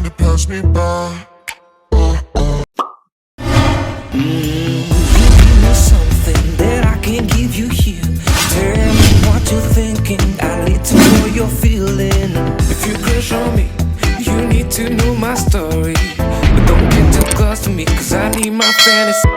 to pass me by. Give me something that I can give you here. Tell me what you're thinking. I need to know you're feeling. If you crush on me, you need to know my story. But don't get too close to me, cause I need my fantasy.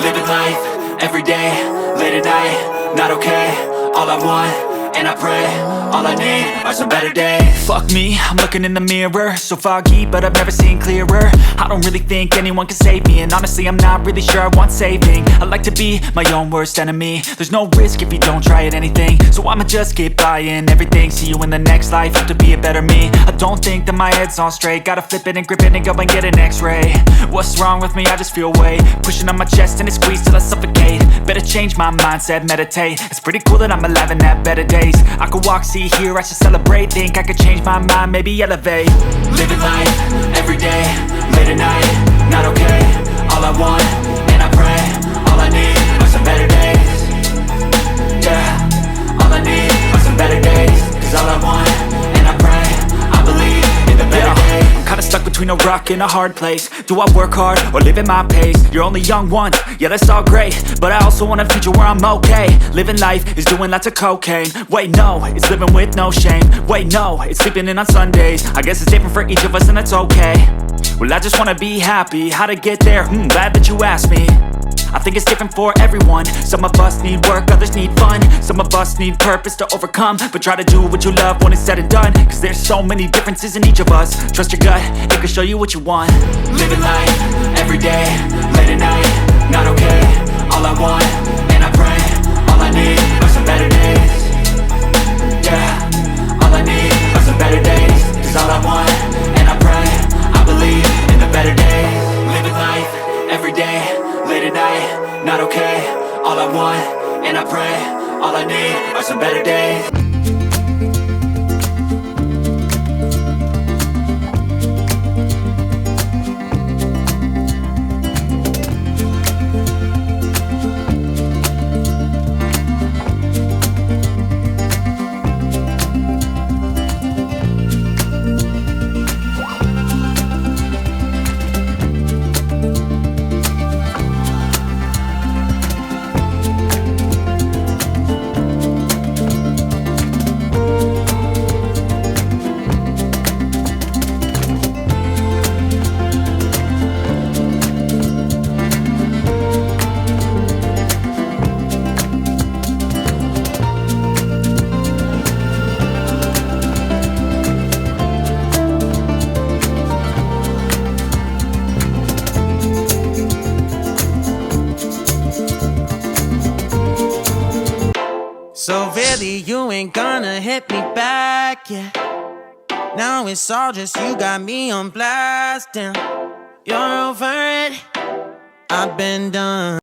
Living life, everyday, late at night, not okay. All I want, and I pray, all I need are some better days. Fuck me, I'm looking in the mirror, so foggy, but I've never seen clearer. I don't really think anyone can save me, and honestly I'm not really sure I want saving. I like to be my own worst enemy. There's no risk if you don't try at anything, so I'ma just keep buying everything. See you in the next life, have to be a better me. I don't think that my head's on straight, gotta flip it and grip it and go and get an x-ray. What's wrong with me? I just feel weight pushing on my chest and it squeezes till I suffocate. Better change my mindset, meditate. It's pretty cool that I'm alive and have better days. I could walk, see, hear, I should celebrate. Think I could change my mind, maybe elevate. Living life, everyday, late at night, not okay. All I want, and I pray, all I need are some better days. Yeah, all I need are some better days. Cause all I want, and I pray, I believe in the better days. I'm kinda stuck between a rock and a hard place. Do I work hard or live at my pace? You're only young once, yeah that's all great, but I also want a future where I'm okay. Living life is doing lots of cocaine. Wait no, it's living with no shame. Wait no, it's sleeping in on Sundays. I guess it's different for each of us and that's okay. Well I just wanna be happy, how to get there? Glad that you asked me. I think it's different for everyone. Some of us need work, others need fun. Some of us need purpose to overcome. But try to do what you love when it's said and done. Cause there's so many differences in each of us. Trust your gut, it can show you what you want. Living life, everyday, late at night, not okay. All I want, and I pray, all I need are some better days. Yeah, all I need are some better days. Cause all I want, and I pray, I believe in the better days. Living life, everyday, late at night, not okay. All I want, and I pray, all I need are some better days. So really you ain't gonna hit me back, yeah. Now it's all just you got me on blast, damn. You're over it, I've been done.